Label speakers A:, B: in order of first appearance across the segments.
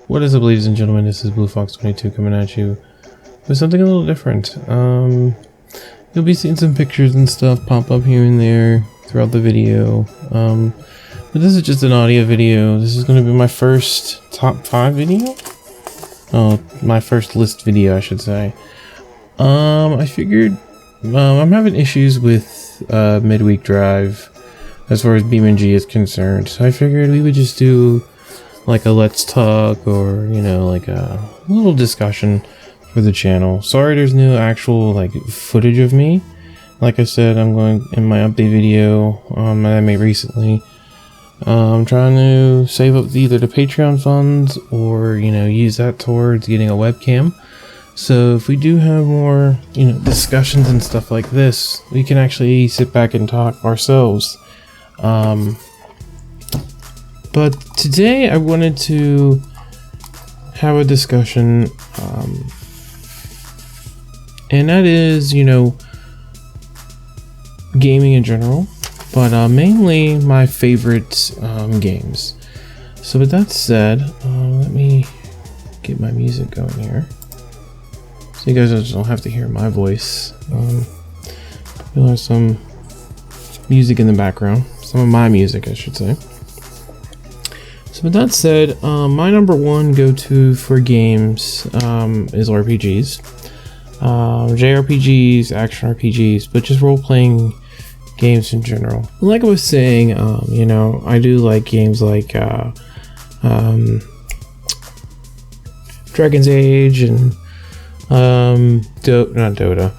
A: What is up, ladies and gentlemen? This is Blue Fox 22 coming at you with something a little different. You'll be seeing some pictures and stuff pop up here and there throughout the video. But this is just an audio video. This is going to be my first top 5 video. Oh, my first list video, I should say. I figured I'm having issues with midweek drive as far as BeamNG is concerned. So I figured we would just do like a let's talk, or you know, like a little discussion for the channel. Sorry there's no actual like footage of me. Like I said, I'm going in my update video that I made recently. I'm trying to save up either the Patreon funds or, you know, use that towards getting a webcam. So if we do have more, you know, discussions and stuff like this, we can actually sit back and talk ourselves. But today I wanted to have a discussion, and that is, you know, gaming in general, but mainly my favorite games. So with that said, let me get my music going here, so you guys don't have to hear my voice. You'll have some music in the background, some of my music, I should say. So with that said, my number one go-to for games is RPGs. JRPGs, action RPGs, but just role-playing games in general. Like I was saying, you know, I do like games like Dragon's Age and not Dota.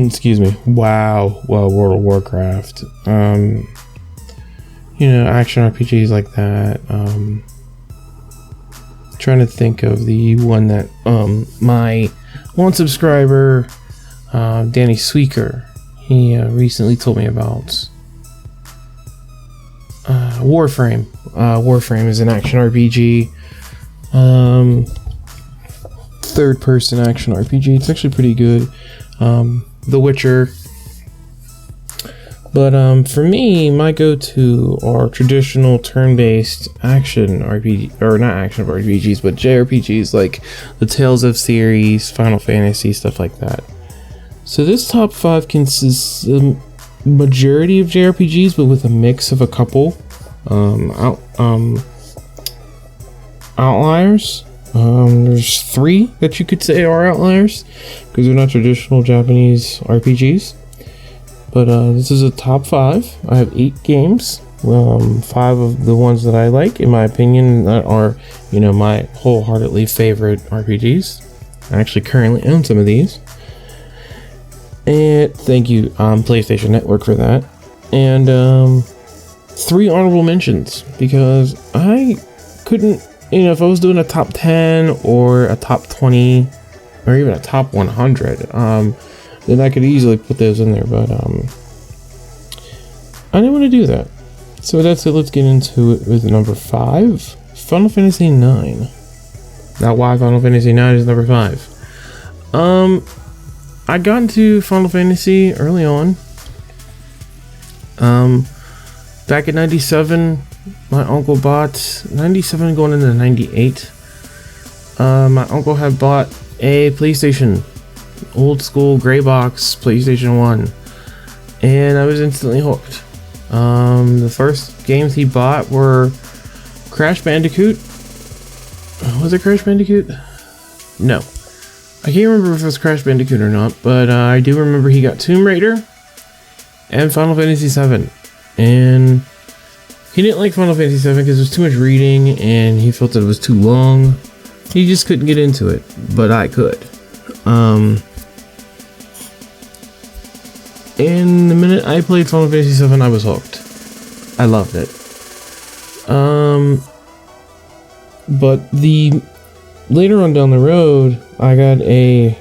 A: Excuse me. WoW, World of Warcraft. You know, action RPGs like that. Trying to think of the one that my one subscriber, Danny Sweeker, he recently told me about. Warframe. Warframe is an action RPG. Third-person action RPG. It's actually pretty good. The Witcher. But for me, my go-to are traditional turn-based action RPG, or not action RPGs, but JRPGs like the Tales of series, Final Fantasy, stuff like that. So this top 5 consists of majority of JRPGs, but with a mix of a couple outliers. There's 3 that you could say are outliers because they're not traditional Japanese RPGs. But this is a top 5. I have 8 games. 5 of the ones that I like, in my opinion, that are, you know, my wholeheartedly favorite RPGs. I actually currently own some of these. And thank you, PlayStation Network, for that. And 3 honorable mentions, because I couldn't, you know, if I was doing a top 10 or a top 20 or even a top 100, then I could easily put those in there, but I didn't want to do that. So that's it. Let's get into it with number 5, Final Fantasy IX. Now, why Final Fantasy IX is number 5? I got into Final Fantasy early on. Back in 97, my uncle bought 97 going into 98. My uncle had bought a PlayStation. Old school gray box PlayStation 1, and I was instantly hooked. The first games he bought were Crash Bandicoot. Was it Crash Bandicoot? No, I can't remember if it was Crash Bandicoot or not, but I do remember he got Tomb Raider and Final Fantasy 7, and he didn't like Final Fantasy 7 because it was too much reading and he felt that it was too long. He just couldn't get into it, but I could. And the minute I played Final Fantasy 7, I was hooked. I loved it. But the later on down the road, I got the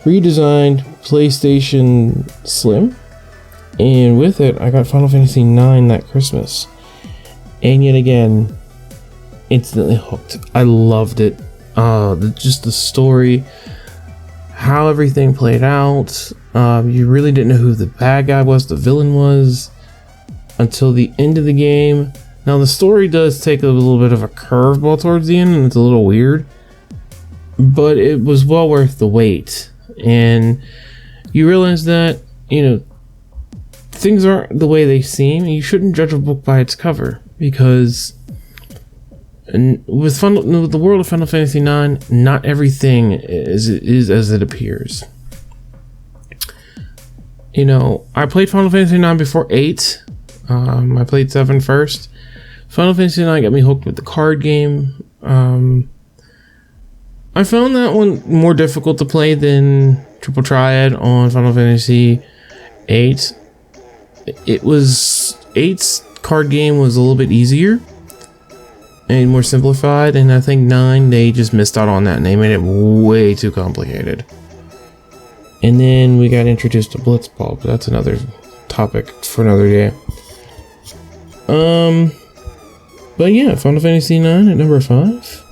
A: redesigned PlayStation Slim, and with it, I got Final Fantasy IX that Christmas. And yet again, instantly hooked. I loved it. Just the story, how everything played out. You really didn't know who the bad guy was, the villain was, until the end of the game. Now the story does take a little bit of a curveball towards the end, and it's a little weird, but it was well worth the wait. And you realize that, you know, things aren't the way they seem. You shouldn't judge a book by its cover, because with the world of Final Fantasy IX, not everything is as it appears. You know, I played Final Fantasy IX before 8. I played 7 first. Final Fantasy IX got me hooked with the card game. I found that one more difficult to play than Triple Triad on Final Fantasy 8. It was 8's card game was a little bit easier and more simplified, and I think 9 they just missed out on that and they made it way too complicated. And then we got introduced to Blitzball, but that's another topic for another day. But yeah, Final Fantasy IX at number 5.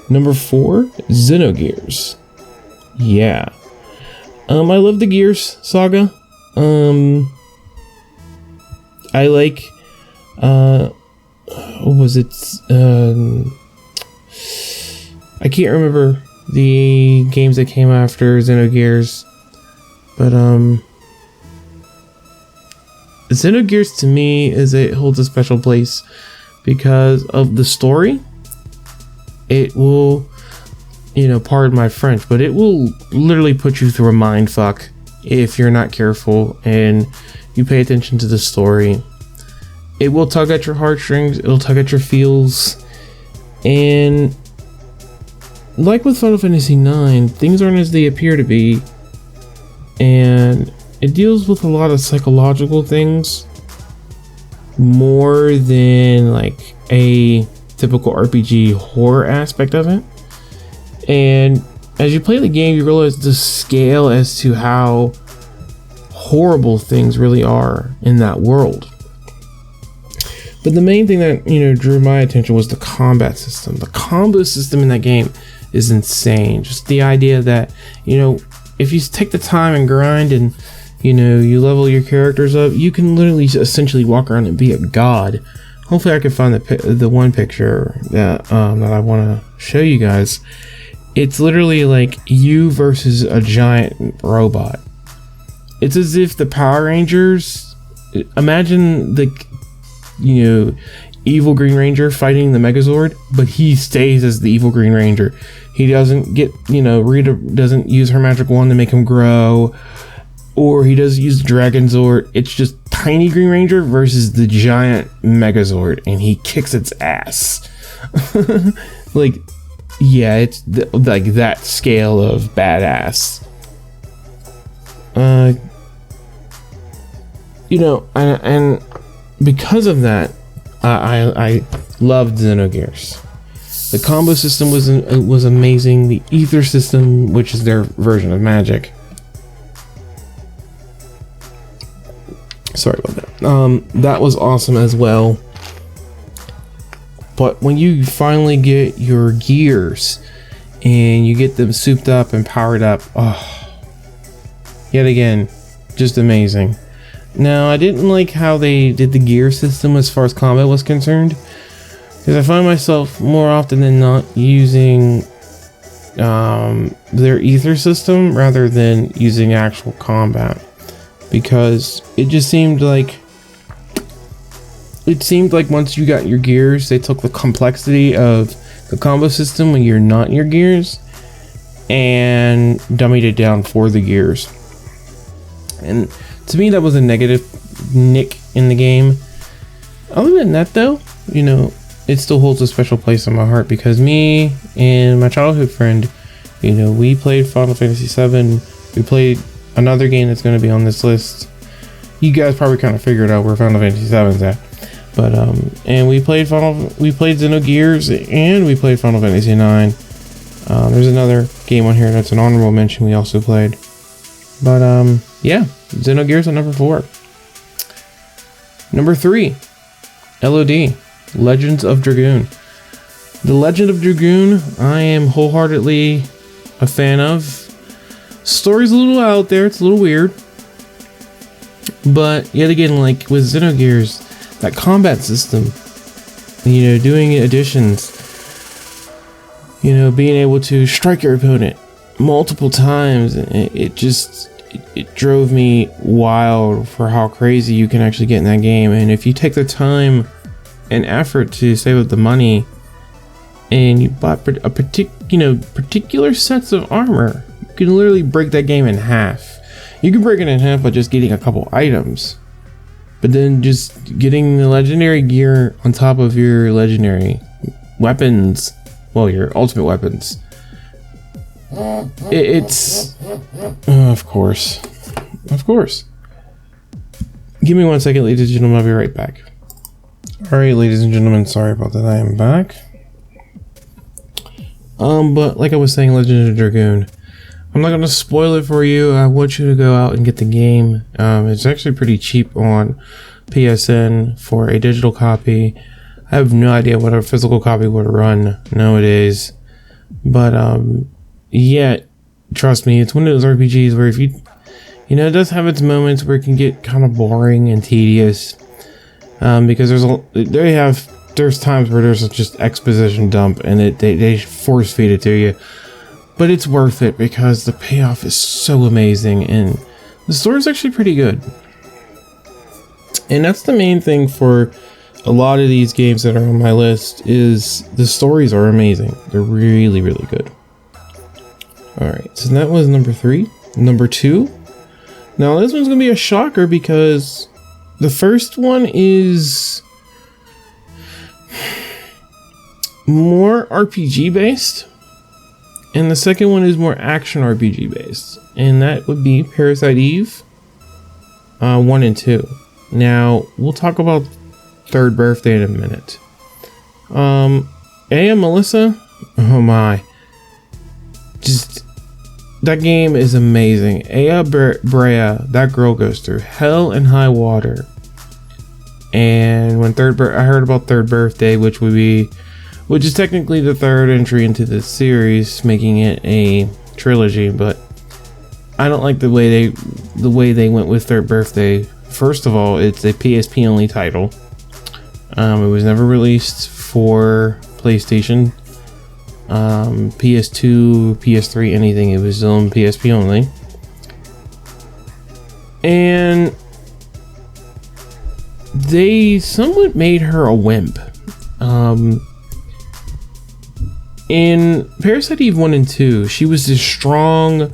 A: Number 4, Xenogears. Yeah. I love the Gears saga. I like, what was it? I can't remember the games that came after Xenogears, but Xenogears to me it holds a special place because of the story. It will, you know, pardon my French, but it will literally put you through a mind fuck if you're not careful and you pay attention to the story. It will tug at your heartstrings, it'll tug at your feels, and like with Final Fantasy IX, things aren't as they appear to be, and it deals with a lot of psychological things more than like a typical RPG horror aspect of it. And as you play the game, you realize the scale as to how horrible things really are in that world. But the main thing that, you know, drew my attention was the combat system. The combo system in that game is insane. Just the idea that, you know, if you take the time and grind and, you know, you level your characters up, you can literally essentially walk around and be a god. Hopefully I can find the one picture that I want to show you guys. It's literally like you versus a giant robot. It's as if the Power Rangers, imagine the, you know, evil Green Ranger fighting the Megazord, but he stays as the evil Green Ranger. He doesn't get, you know, Rita doesn't use her magic wand to make him grow, or he does use the Dragon Zord. It's just tiny Green Ranger versus the giant Megazord, and he kicks its ass. Like, yeah, it's like that scale of badass. You know, and because of that, I loved Xenogears. The combo system was amazing. The ether system, which is their version of magic. Sorry about that. That was awesome as well. But when you finally get your gears and you get them souped up and powered up, oh, yet again, just amazing. Now, I didn't like how they did the gear system as far as combat was concerned, because I find myself more often than not using their ether system rather than using actual combat, because it just seemed like once you got your gears, they took the complexity of the combo system when you're not in your gears and dummied it down for the gears. And to me, that was a negative nick in the game. Other than that, though, you know, it still holds a special place in my heart, because me and my childhood friend, you know, we played Final Fantasy VII. We played another game that's going to be on this list. You guys probably kind of figured out where Final Fantasy VII's at. But and we played Xenogears, and we played Final Fantasy IX. There's another game on here that's an honorable mention we also played. But yeah, Xenogears at number 4. Number 3, LOD, Legends of Dragoon. The Legend of Dragoon, I am wholeheartedly a fan of. Story's a little out there, it's a little weird. But yet again, like with Xenogears, that combat system doing additions, being able to strike your opponent multiple times. It drove me wild for how crazy you can actually get in that game. And if you take the time and effort to save up the money and you bought a particular sets of armor, you can literally break that game in half. You can break it in half by just getting a couple items, but then just getting the legendary gear on top of your legendary weapons, well, your ultimate weapons. Of course. Give me 1 second, ladies and gentlemen, I'll be right back. Alright, ladies and gentlemen, sorry about that, I am back. But like I was saying, Legend of Dragoon, I'm not gonna spoil it for you. I want you to go out and get the game. It's actually pretty cheap on PSN for a digital copy. I have no idea what a physical copy would run nowadays, but yeah, trust me, it's one of those RPGs where if it does have its moments where it can get kind of boring and tedious, because there's times where there's just exposition dump and they force feed it to you, but it's worth it because the payoff is so amazing and the story is actually pretty good. And that's the main thing for a lot of these games that are on my list, is the stories are amazing. They're really, really good. Alright, so that was number 3. Number 2. Now this one's gonna be a shocker because the first one is more RPG based, and the second one is more action RPG based, and that would be Parasite Eve 1 and 2. Now we'll talk about Third Birthday in a minute. Melissa, oh my, just that game is amazing. Brea, that girl goes through hell and high water. And when I heard about Third Birthday, which is technically the third entry into the series, making it a trilogy, but I don't like the way they went with Third Birthday. First of all, it's a PSP only title. It was never released for PlayStation, PS2, PS3, anything. It was on PSP only. And they somewhat made her a wimp. In Parasite Eve 1 and 2, she was this strong,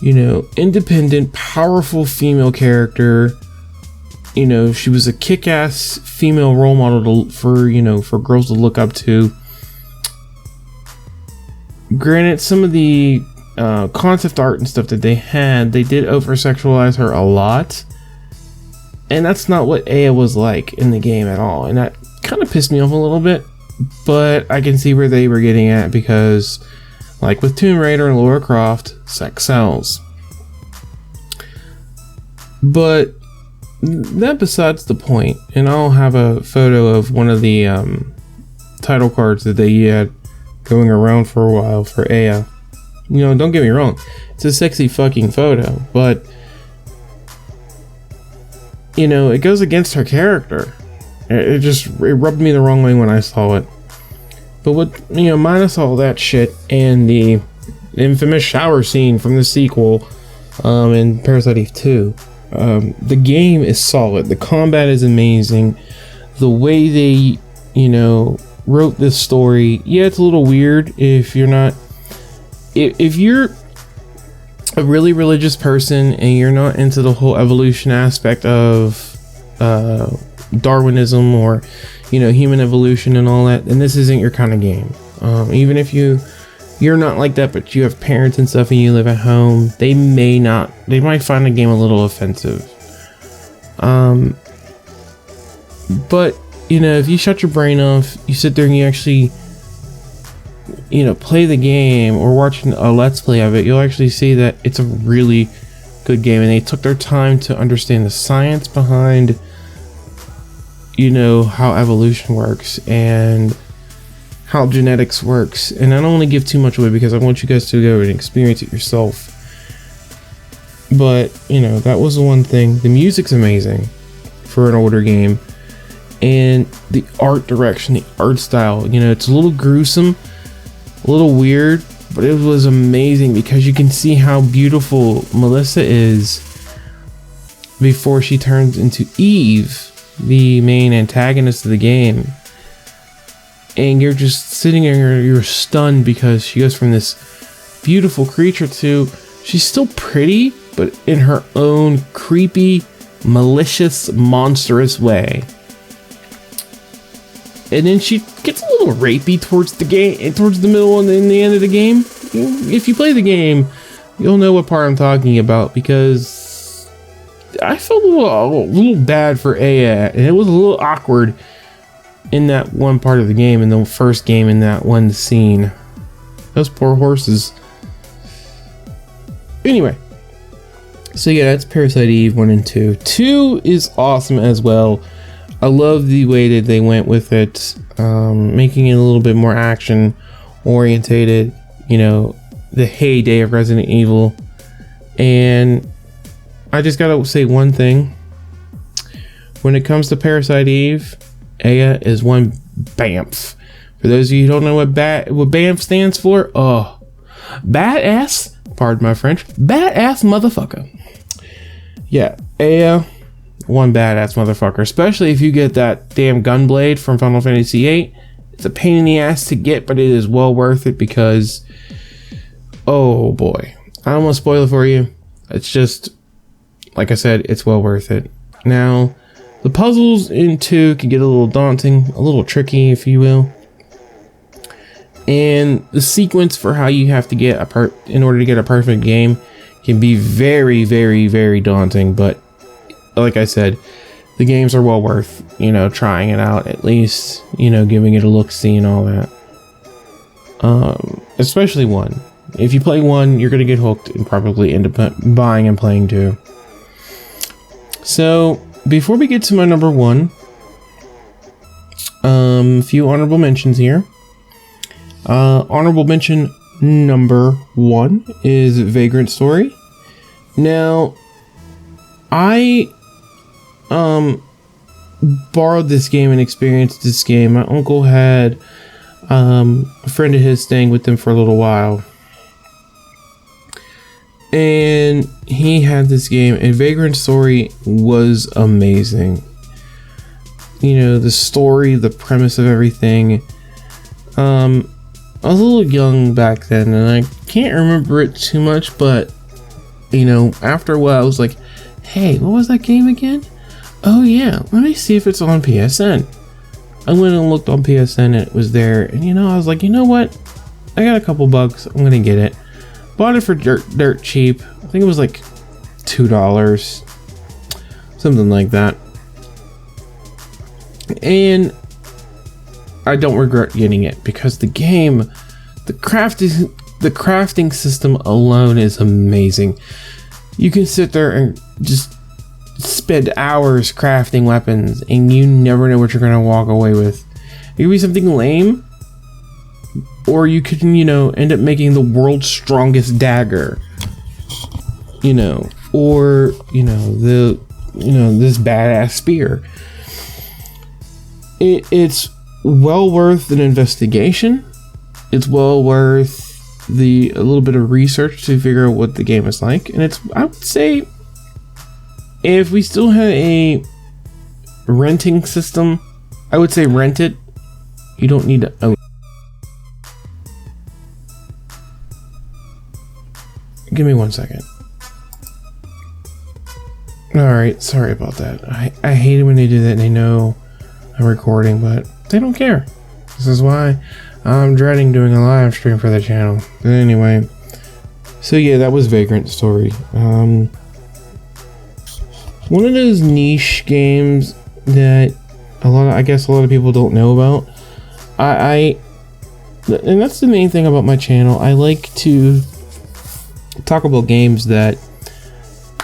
A: independent, powerful female character. She was a kick-ass female role model for girls to look up to. Granted, some of the concept art and stuff that they did over-sexualize her a lot. And that's not what Aya was like in the game at all. And that kind of pissed me off a little bit. But I can see where they were getting at, because like with Tomb Raider and Lara Croft, sex sells. But that besides the point, and I'll have a photo of one of the title cards that they had going around for a while for Aya. Don't get me wrong, it's a sexy fucking photo, but it goes against her character. It rubbed me the wrong way when I saw it. But minus all that shit and the infamous shower scene from the sequel in Parasite Eve 2, the game is solid. The combat is amazing. The way they, wrote this story, yeah, it's a little weird if you're not... If you're a really religious person and you're not into the whole evolution aspect of Darwinism or human evolution and all that, then this isn't your kind of game. Even if you're not like that, but you have parents and stuff and you live at home, they might find the game a little offensive. But if you shut your brain off, you sit there and you actually play the game or watch a let's play of it, you'll actually see that it's a really good game, and they took their time to understand the science behind how evolution works and how genetics works. And I don't want to give too much away because I want you guys to go and experience it yourself. But that was the one thing. The music's amazing for an older game, And the art direction, the art style, you know, it's a little gruesome, a little weird, but it was amazing because you can see how beautiful Melissa is before she turns into Eve, the main antagonist of the game. And you're just sitting there, you're stunned because she goes from this beautiful creature to, she's still pretty, but in her own creepy, malicious, monstrous way. And then she gets a little rapey towards the game, towards the middle and then the end of the game. If you play the game, you'll know what part I'm talking about, because I felt a little bad for Aya, and it was a little awkward in that one part of the game, in the first game, in that one scene. Those poor horses. Anyway, so yeah, that's Parasite Eve 1 and 2. 2 is awesome as well. I love the way that they went with it, making it a little bit more action orientated, you know, the heyday of Resident Evil. And I just gotta say one thing. When it comes to Parasite Eve, Aya is one BAMF. For those of you who don't know what BAMF stands for, badass, pardon my French, badass motherfucker. Yeah, Aya, one badass motherfucker, especially if you get that damn gunblade from Final Fantasy VIII. It's a pain in the ass to get, but it is well worth it because, oh boy, I don't want to spoil it for you. It's just, like I said, it's well worth it. Now, the puzzles in 2 can get a little daunting, a little tricky, if you will. And the sequence for how you have to get in order to get a perfect game can be very, very, very daunting. But like I said, the games are well worth, you know, trying it out, at least, you know, giving it a look-see and all that. Especially 1. If you play 1, you're gonna get hooked and probably end up buying and playing 2. So before we get to my number 1, a few honorable mentions here. Honorable mention number 1 is Vagrant Story. Now, I borrowed this game and experienced this game. My uncle had a friend of his staying with him for a little while, and he had this game, and Vagrant Story was amazing. You know, the story, the premise of everything. I was a little young back then, and I can't remember it too much, but, you know, after a while, I was like, hey, what was that game again? Oh yeah, let me see if it's on PSN. I went and looked on PSN, and it was there, and you know, I was like, you know what? I got a couple bucks, I'm gonna get it. Bought it for dirt cheap. I think it was like $2, something like that. And I don't regret getting it because the game, the crafting system alone is amazing. You can sit there and just spend hours crafting weapons, and you never know what you're gonna walk away with. It could be something lame, or you could, you know, end up making the world's strongest dagger, you know, or, you know, this badass spear. It's well worth an investigation. It's well worth a little bit of research to figure out what the game is like. And I would say, if we still had a renting system, I would say rent it. You don't need to own. Give me 1 second. Alright, sorry about that. I hate it when they do that and they know I'm recording, but they don't care. This is why I'm dreading doing a live stream for the channel. But anyway, so yeah, that was Vagrant Story. One of those niche games that I guess a lot of people don't know about. And that's the main thing about my channel. I like to talk about games that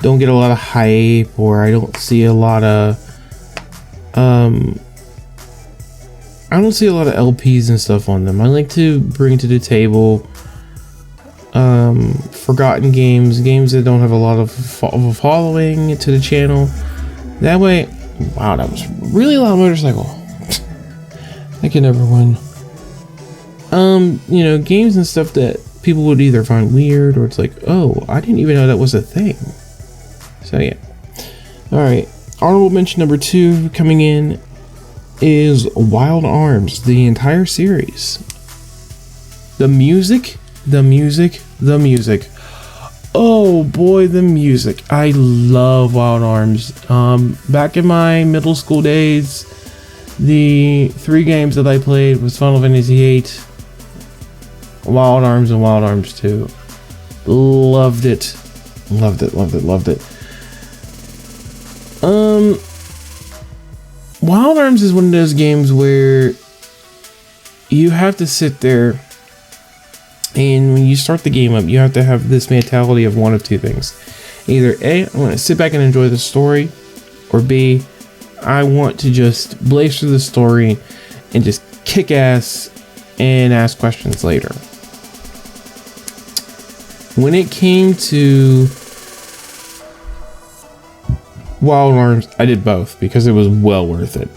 A: don't get a lot of hype, or I don't see a lot of LPs and stuff on them. I like to bring to the table forgotten games that don't have a lot of following to the channel. That way Wow, that was really loud motorcycle. I can never win. You know, games and stuff that people would either find weird or it's like, oh, I didn't even know that was a thing. So yeah. Alright, honorable mention number 2 coming in is Wild Arms, the entire series. The music. Oh boy, the music. I love Wild Arms. Back in my middle school days, the 3 games that I played was Final Fantasy VIII, Wild Arms, and Wild Arms 2. Loved it. Wild Arms is one of those games where you have to sit there, and when you start the game up, you have to have this mentality of one of 2 things. Either A, I'm going to sit back and enjoy the story, or B, I want to just blaze through the story and just kick ass and ask questions later. When it came to Wild Arms, I did both because it was well worth it.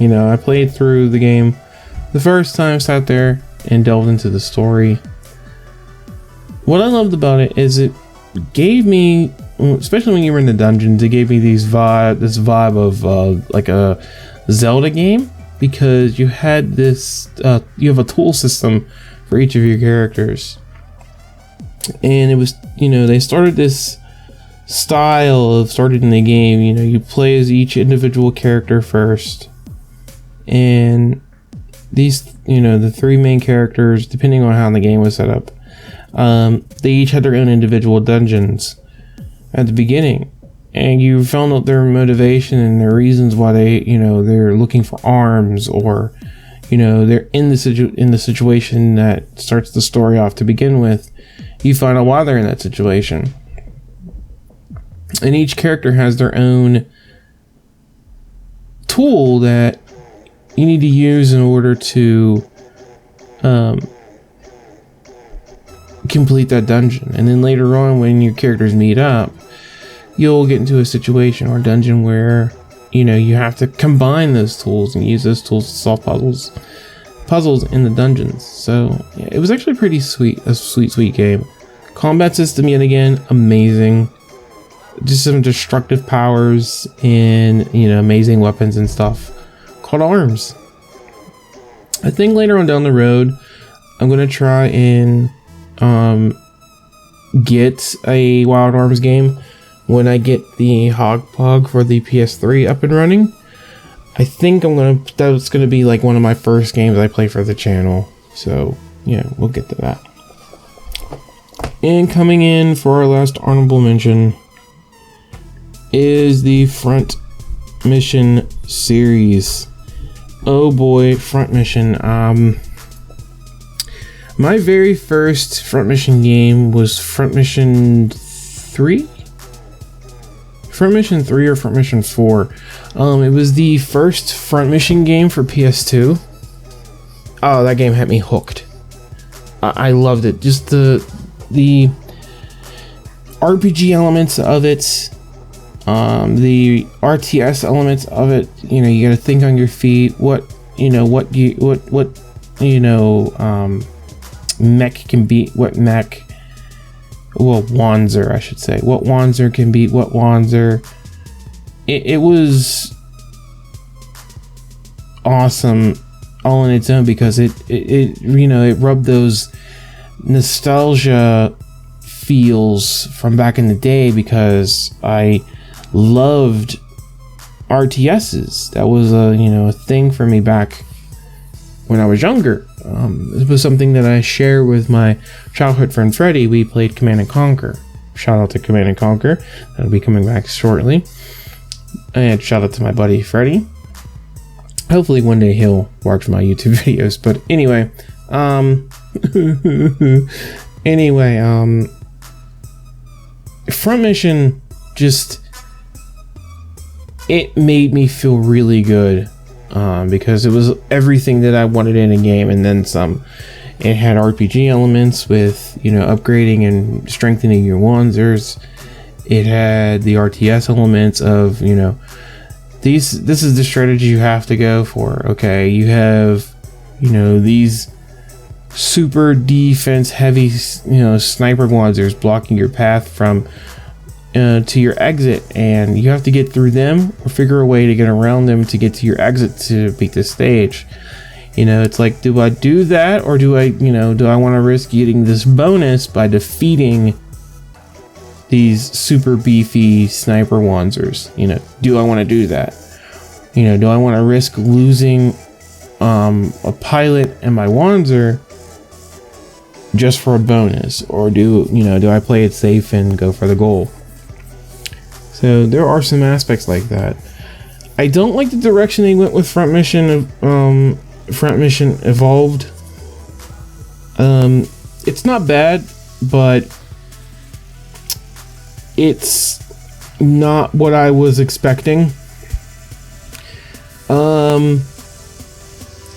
A: You know, I played through the game the first time, sat there and delved into the story. What I loved about it is it gave me, especially when you were in the dungeons, it gave me this vibe of like a Zelda game, because you had this, you have a tool system for each of your characters. And it was, you know, they started this style of started in the game, you know, you play as each individual character first, and these, you know, the 3 main characters, depending on how the game was set up, they each had their own individual dungeons at the beginning, and you found out their motivation and their reasons why they, you know, they're looking for arms, or, you know, they're in the situation that starts the story off to begin with. You find out why they're in that situation. And each character has their own tool that you need to use in order to complete that dungeon. And then later on, when your characters meet up, you'll get into a situation or a dungeon where, you know, you have to combine those tools and use those tools to solve puzzles in the dungeons. So yeah, it was actually pretty sweet, a sweet game. Combat system, yet again, amazing. Just some destructive powers and, you know, amazing weapons and stuff called Arms. I think later on down the road, I'm gonna try and get a Wild Arms game when I get the Hogpog for the PS3 up and running. I think that's gonna be like one of my first games I play for the channel. So yeah, we'll get to that. And coming in for our last honorable mention is the Front Mission series. Oh boy, Front Mission. My very first Front Mission game was Front Mission 3? Front Mission 3 or Front Mission 4. It was the first Front Mission game for PS2. Oh, that game had me hooked. I loved it. Just the RPG elements of it, the RTS elements of it. You know, you got to think on your feet. What mech can beat what mech. Well, Wanzer, I should say. What Wanzer can beat what Wanzer. It was awesome all on its own, because it rubbed those nostalgia feels from back in the day, because I loved RTSs. That was a thing for me back when I was younger. It was something that I share with my childhood friend Freddie. We played Command & Conquer. Shout out to Command & Conquer. That'll be coming back shortly. And shout out to my buddy Freddie. Hopefully one day he'll watch my YouTube videos. But anyway, Front Mission just, it made me feel really good, because it was everything that I wanted in a game and then some. It had RPG elements with, upgrading and strengthening your Wanzers. It had the RTS elements of, you know, this is the strategy you have to go for. Okay, you have, you know, these super defense heavy, you know, sniper wanzers blocking your path from to your exit, and you have to get through them or figure a way to get around them to get to your exit to beat the stage. You know, it's like, do I do that, or do I want to risk getting this bonus by defeating these super beefy sniper wanzers? You know, do I want to do that? You know, do I want to risk losing a pilot and my wanzer just for a bonus, or do I play it safe and go for the goal? So there are some aspects like that. I don't like the direction they went with Front Mission Evolved. It's not bad, but it's not what I was expecting.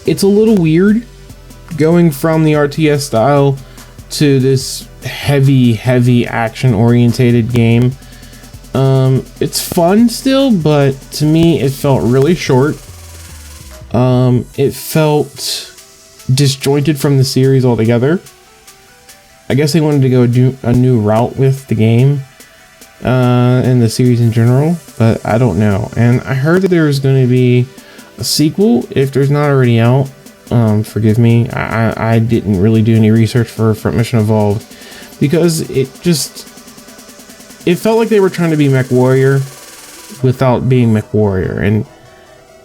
A: It's a little weird going from the RTS style to this heavy action orientated game. It's fun still, but to me it felt really short. It felt disjointed from the series altogether. I guess they wanted to go a new route with the game and the series in general, but I don't know. And I heard that there's going to be a sequel if there's not already out. Forgive me, I didn't really do any research for Front Mission Evolved because it felt like they were trying to be MechWarrior without being MechWarrior. And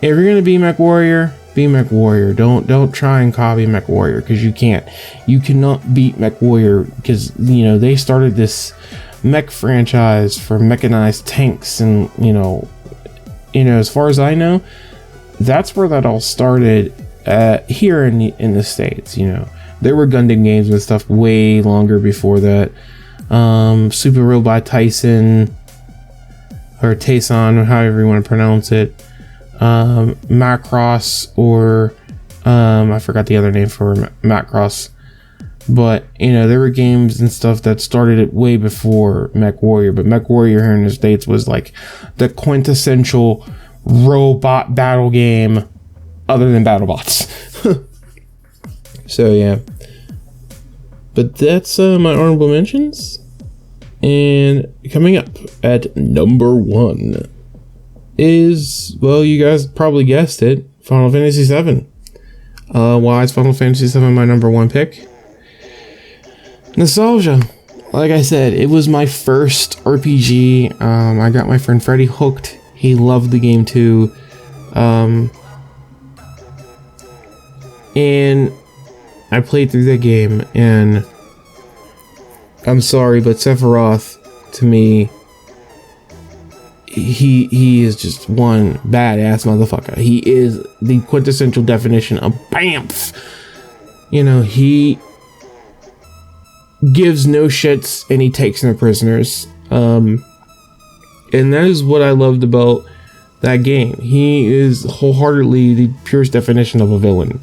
A: if you're gonna be MechWarrior, be MechWarrior. Don't try and copy MechWarrior, because you can't. You cannot beat MechWarrior, because you know they started this mech franchise for mechanized tanks, and you know as far as I know, that's where that all started. Here in the States, you know, there were Gundam games and stuff way longer before that. Super Robot Tyson, or Tyson, or however you want to pronounce it. Macross, or I forgot the other name for Macross. But you know, there were games and stuff that started it way before MechWarrior. But MechWarrior here in the States was like the quintessential robot battle game, other than BattleBots. So yeah, but that's my honorable mentions. And coming up at number 1 is, well, you guys probably guessed it, Final Fantasy VII. Why is Final Fantasy VII my number 1 pick? Nostalgia. Like I said, it was my first RPG. I got my friend Freddie hooked. He loved the game too. And I played through that game, and I'm sorry, but Sephiroth, to me, he is just one badass motherfucker. He is the quintessential definition of BAMF. You know, he gives no shits and he takes no prisoners. And that is what I loved about that game. He is wholeheartedly the purest definition of a villain.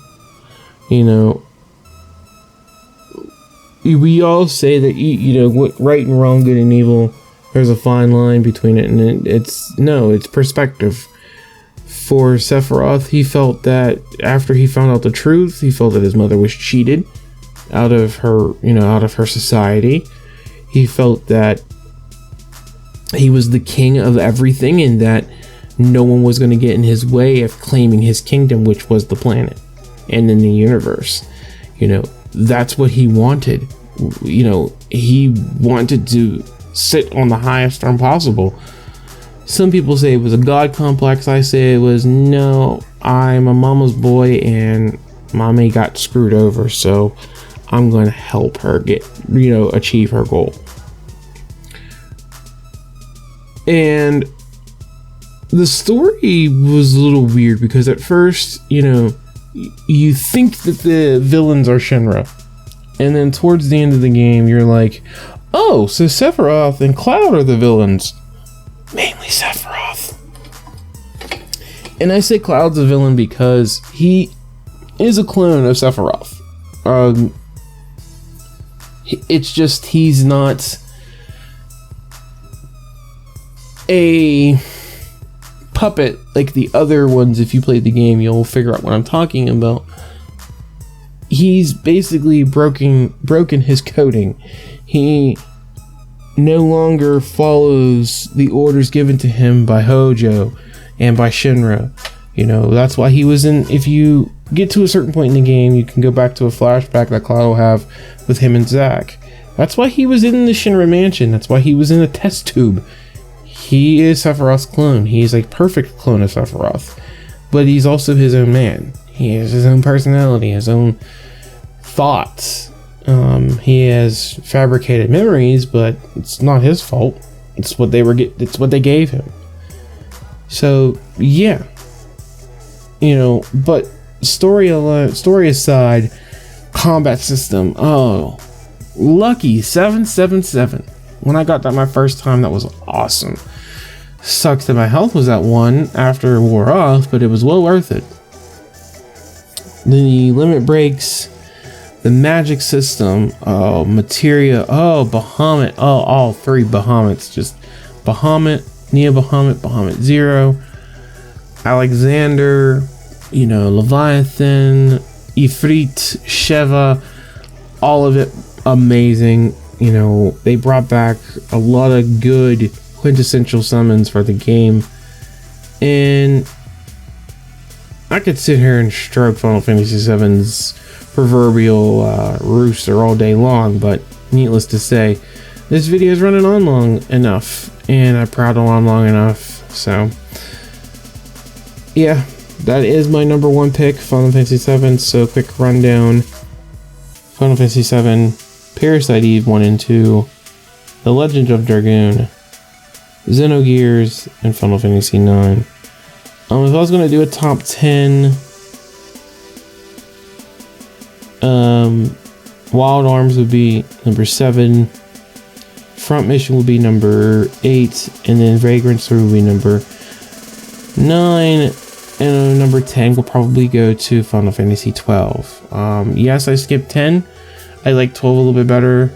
A: You know, we all say that, you know, what right and wrong, good and evil, there's a fine line between it, and it's perspective. For Sephiroth, he felt that after he found out the truth, he felt that his mother was cheated out of her society. He felt that he was the king of everything, and that no one was going to get in his way of claiming his kingdom, which was the planet and in the universe. You know, that's what he wanted. You know, he wanted to sit on the highest throne possible. Some people say it was a god complex. I say it was, no, I'm a mama's boy and mommy got screwed over, so I'm going to help her achieve her goal. And the story was a little weird, because at first, you know, you think that the villains are Shinra, and then towards the end of the game you're like, oh, so Sephiroth and Cloud are the villains. Mainly Sephiroth. And I say Cloud's a villain because he is a clone of Sephiroth. It's just he's not a puppet like the other ones. If you played the game, you'll figure out what I'm talking about. He's basically broken his coding. He no longer follows the orders given to him by Hojo and by Shinra. You know, that's why he was in, if you get to a certain point in the game, you can go back to a flashback that Cloud will have with him and Zack. That's why he was in the Shinra mansion. That's why he was in a test tube. He is Sephiroth's clone. He's a perfect clone of Sephiroth. But he's also his own man. He has his own personality, his own thoughts. He has fabricated memories, but it's not his fault. It's what they gave him. So yeah, you know. But story aside, combat system. Oh, lucky 777. When I got that my first time, that was awesome. Sucks that my health was at 1 after it wore off, but it was well worth it. The limit breaks. The magic system, oh, materia, oh, Bahamut, oh, all 3 Bahamuts, just Bahamut, Neo Bahamut, Bahamut Zero, Alexander, you know, Leviathan, Ifrit, Sheva, all of it amazing. You know, they brought back a lot of good quintessential summons for the game, and I could sit here and stroke Final Fantasy VII's proverbial rooster all day long, but needless to say, this video is running on long enough, and I prattle on long enough. So yeah, that is my number 1 pick, Final Fantasy VII. So quick rundown: Final Fantasy VII, Parasite Eve 1 and 2, The Legend of Dragoon, Xenogears, and Final Fantasy IX. If I was going to do a top 10, Wild Arms would be number 7, Front Mission would be number 8, and then Vagrant would be number 9, and number 10 will probably go to Final Fantasy 12. Yes, I skipped 10. I like 12 a little bit better,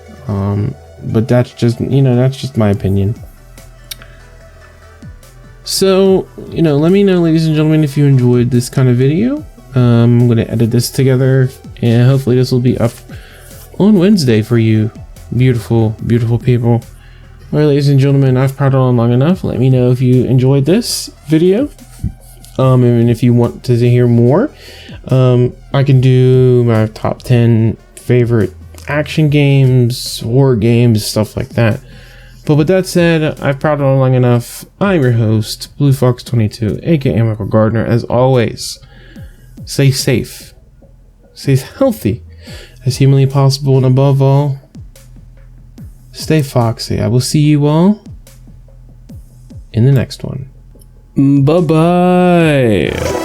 A: but that's just, you know, that's just my opinion. So, you know, let me know, ladies and gentlemen, if you enjoyed this kind of video. I'm going to edit this together, and hopefully this will be up on Wednesday for you beautiful, beautiful people. Alright, ladies and gentlemen, I've prattled on long enough. Let me know if you enjoyed this video, and if you want to hear more. I can do my top 10 favorite action games, horror games, stuff like that. But with that said, I've prattled on long enough. I'm your host, Blue Fox 22, aka Michael Gardner. As always, stay safe, stay healthy as humanly possible, and above all, stay foxy. I will see you all in the next one. Bye bye.